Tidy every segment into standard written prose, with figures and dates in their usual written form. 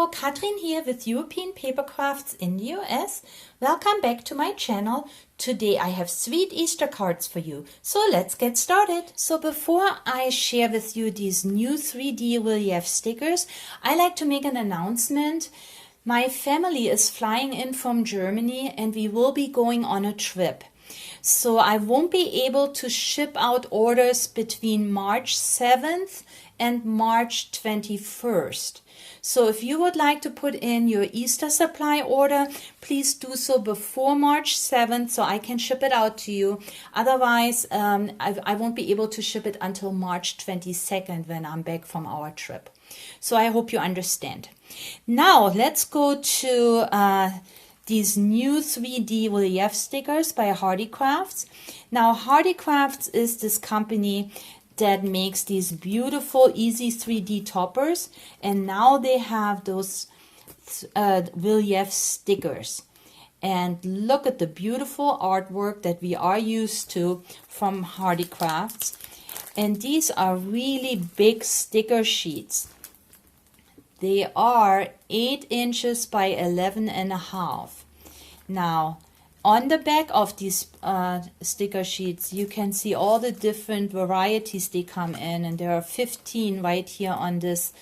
Hello, Katrin here with European Papercrafts in the US. Welcome back to my channel. Today I have sweet Easter cards for you. So let's get started. So before I share with you these new 3D relief stickers, I like to make an announcement. My family is flying in from Germany and we will be going on a trip. So I won't be able to ship out orders between March 7th and March 21st. So if you would like to put in your Easter supply order, please do so before March 7th so I can ship it out to you. Otherwise, I won't be able to ship it until March 22nd when I'm back from our trip. So I hope you understand. Now let's go to these new 3D relief stickers by Hearty Crafts. Now Hearty Crafts is this company that makes these beautiful easy 3D toppers, and now they have those relief stickers. And look at the beautiful artwork that we are used to from Hearty Crafts. And these are really big sticker sheets. They are 8 inches by 11.5. Now, on the back of these sticker sheets, you can see all the different varieties they come in, and there are 15 right here on this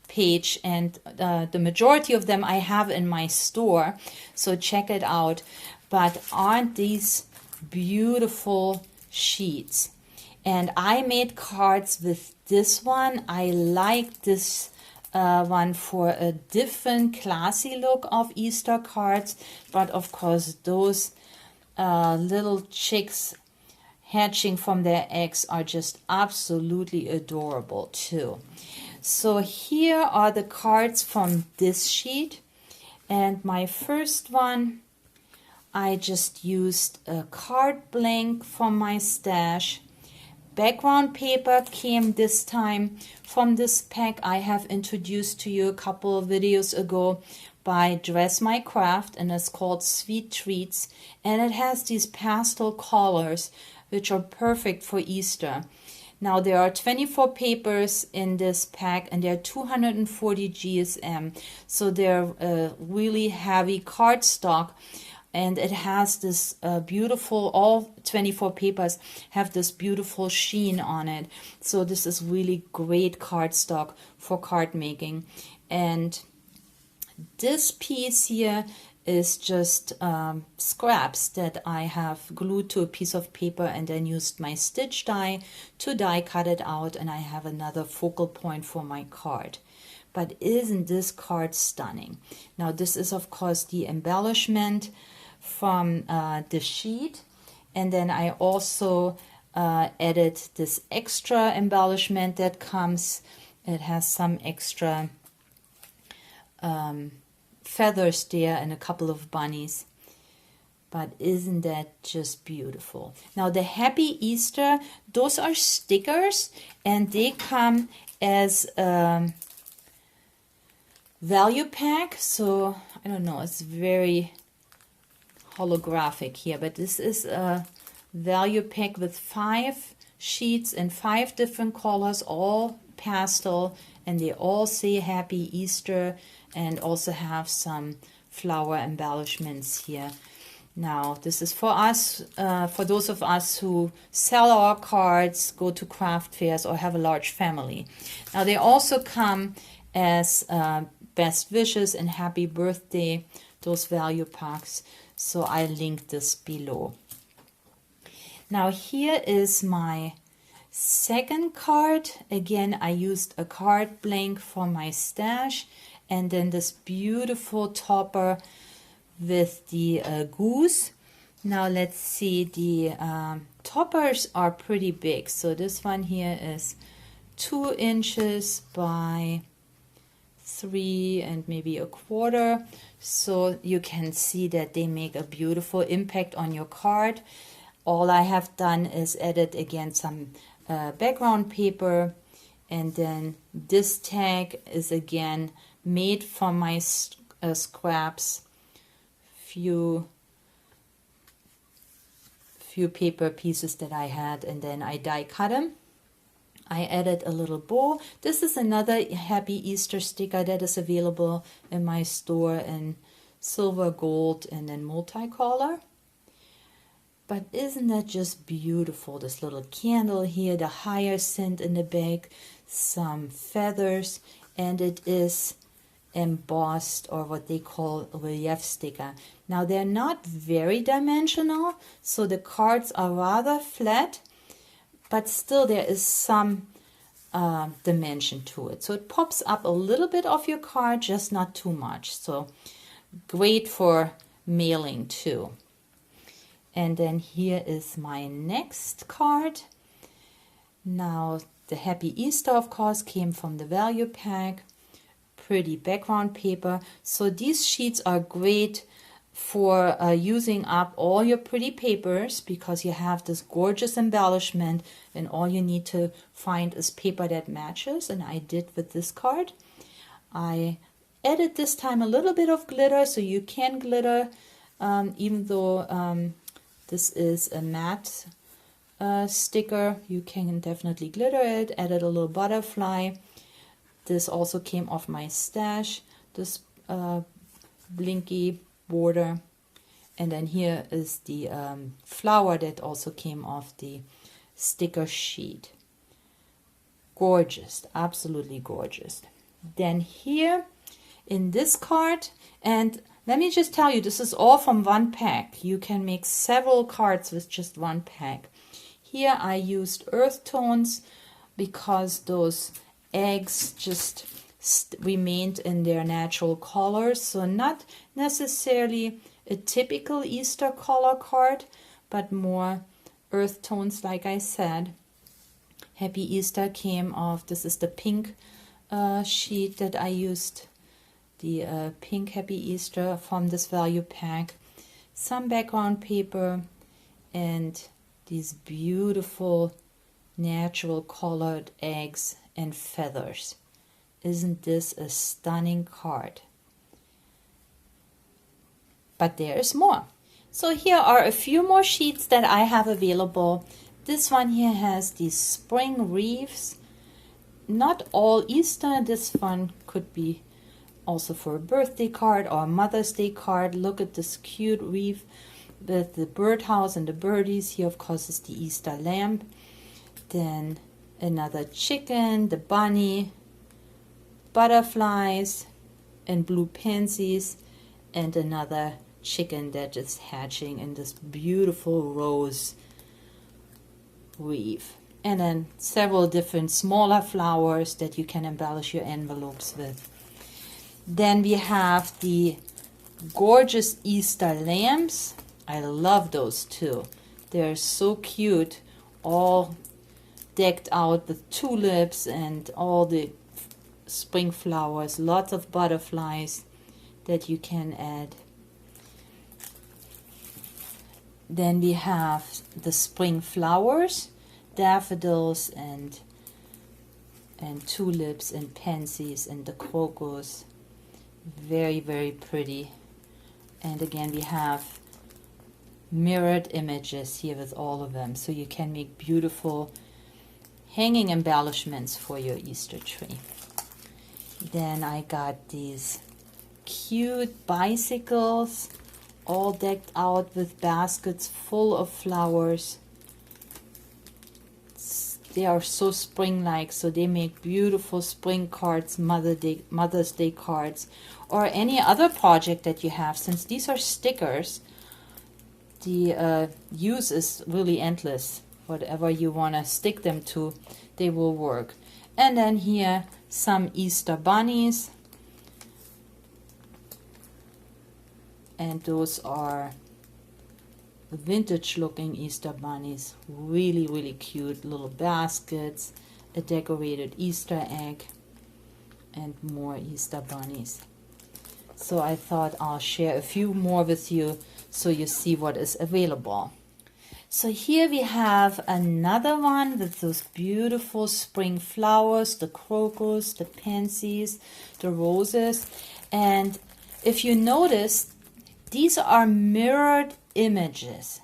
page, and the majority of them I have in my store, so check it out. But aren't these beautiful sheets? And I made cards with this one. I like this one for a different classy look of Easter cards, but of course those little chicks hatching from their eggs are just absolutely adorable too. So here are the cards from this sheet, and my first one, I just used a card blank from my stash. Background paper came this time from this pack I have introduced to you a couple of videos ago by Dress My Craft, and it's called Sweet Treats, and it has these pastel colors which are perfect for Easter. Now there are 24 papers in this pack and they're 240 GSM, so they're really heavy cardstock. And it has this beautiful, all 24 papers have this beautiful sheen on it. So this is really great cardstock for card making. And this piece here is just scraps that I have glued to a piece of paper and then used my stitch die to die cut it out, and I have another focal point for my card. But isn't this card stunning? Now this is of course the embellishment from the sheet, and then I also added this extra embellishment that comes. It has some extra feathers there and a couple of bunnies, but isn't that just beautiful? Now the Happy Easter, those are stickers and they come as a value pack, so I don't know, it's very holographic here, but this is a value pack with 5 sheets in 5 different colors, all pastel, and they all say Happy Easter and also have some flower embellishments here. Now this is for us, for those of us who sell our cards, go to craft fairs, or have a large family. Now they also come as best wishes and happy birthday, those value packs. So I linked this below. Now here is my second card. Again, I used a card blank from my stash, and then this beautiful topper with the goose. Now let's see, the toppers are pretty big. So this one here is 2 inches by 3 and maybe a quarter, so you can see that they make a beautiful impact on your card. All I have done is added again some background paper, and then this tag is again made from my scraps, few paper pieces that I had, and then I die cut them I added a little bow. This is another Happy Easter sticker that is available in my store in silver, gold, and then multicolor. But isn't that just beautiful? This little candle here, the hyacinth in the back, some feathers, and it is embossed, or what they call a relief sticker. Now they're not very dimensional, so the cards are rather flat, but still there is some dimension to it. So it pops up a little bit of your card, just not too much. So great for mailing too. And then here is my next card. Now the Happy Easter, of course, came from the value pack. Pretty background paper. So these sheets are great for using up all your pretty papers, because you have this gorgeous embellishment and all you need to find is paper that matches, and I did with this card. I added this time a little bit of glitter, so you can glitter even though this is a matte sticker, you can definitely glitter it. Added a little butterfly. This also came off my stash, this blinky border. And then here is the flower that also came off the sticker sheet. Gorgeous, absolutely gorgeous. Then here in this card, and let me just tell you, this is all from one pack. You can make several cards with just one pack. Here I used earth tones because those eggs just remained in their natural colors. So not necessarily a typical Easter color card, but more earth tones, like I said. Happy Easter came off, this is the pink sheet that I used. The pink Happy Easter from this value pack. Some background paper and these beautiful natural colored eggs and feathers. Isn't this a stunning card? But there is more. So here are a few more sheets that I have available. This one here has these spring wreaths. Not all Easter. This one could be also for a birthday card or a Mother's Day card. Look at this cute wreath with the birdhouse and the birdies. Here, of course, is the Easter lamp. Then another chicken, the bunny, butterflies, and blue pansies, and another chicken that is hatching in this beautiful rose wreath. And then several different smaller flowers that you can embellish your envelopes with. Then we have the gorgeous Easter lamps. I love those too. They're so cute, all decked out with tulips and all the spring flowers, lots of butterflies that you can add. Then we have the spring flowers, daffodils and tulips and pansies and the crocus. Very, very pretty. And again, we have mirrored images here with all of them, so you can make beautiful hanging embellishments for your Easter tree. Then I got these cute bicycles, all decked out with baskets full of flowers. They are so spring-like, so they make beautiful spring cards, Mother's Day cards, or any other project that you have. Since these are stickers, the use is really endless. Whatever you want to stick them to, they will work. And then here, some Easter bunnies. And those are vintage looking Easter bunnies. Really, really cute little baskets, a decorated Easter egg, and more Easter bunnies. So I thought I'll share a few more with you so you see what is available. So here we have another one with those beautiful spring flowers, the crocus, the pansies, the roses. And if you notice, these are mirrored images.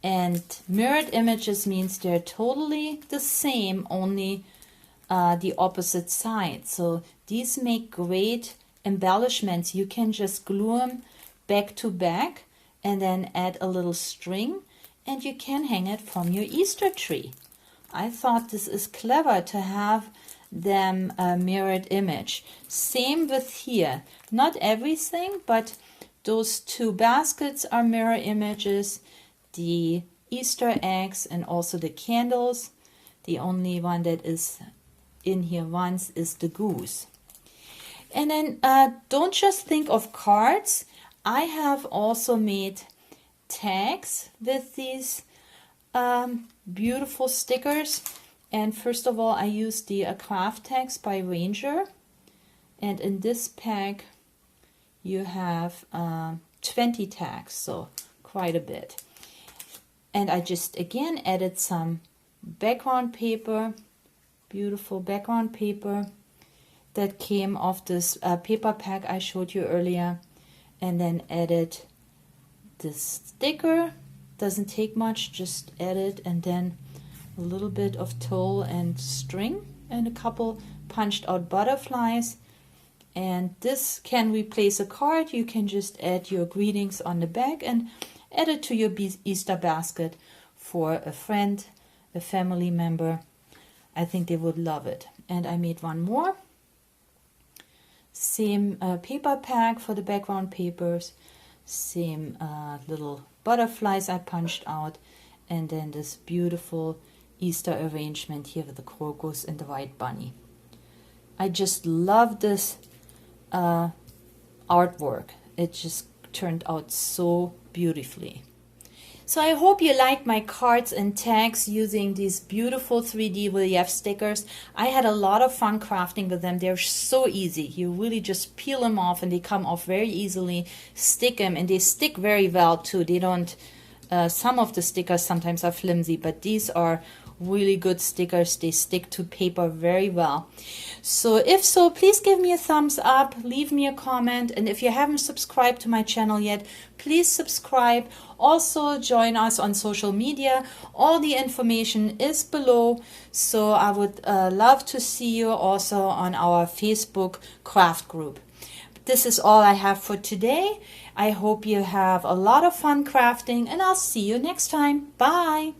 And mirrored images means they're totally the same, only the opposite side. So these make great embellishments. You can just glue them back to back and then add a little string, and you can hang it from your Easter tree. I thought this is clever to have them mirrored image. Same with here. Not everything, but those two baskets are mirror images. The Easter eggs and also the candles. The only one that is in here once is the goose. And then don't just think of cards. I have also made tags with these beautiful stickers. And first of all, I used the craft tags by Ranger. And in this pack, you have 20 tags, so quite a bit. And I just again added some background paper, beautiful background paper that came off this paper pack I showed you earlier. And then added this sticker. Doesn't take much, just add it, and then a little bit of tulle and string and a couple punched out butterflies. And this can replace a card. You can just add your greetings on the back and add it to your Easter basket for a friend, a family member. I think they would love it. And I made one more. Same paper pack for the background papers. Same little butterflies I punched out. And then this beautiful Easter arrangement here with the crocus and the white bunny. I just love this artwork. It just turned out so beautifully. So I hope you liked my cards and tags using these beautiful 3D relief stickers. I had a lot of fun crafting with them. They're so easy. You really just peel them off and they come off very easily. Stick them, and they stick very well too. They don't, some of the stickers sometimes are flimsy, but these are really good stickers. They stick to paper very well. So if so, please give me a thumbs up, leave me a comment, and if you haven't subscribed to my channel yet, please subscribe. Also join us on social media. All the information is below, so I would love to see you also on our Facebook craft group. This is all I have for today. I hope you have a lot of fun crafting, and I'll see you next time. Bye!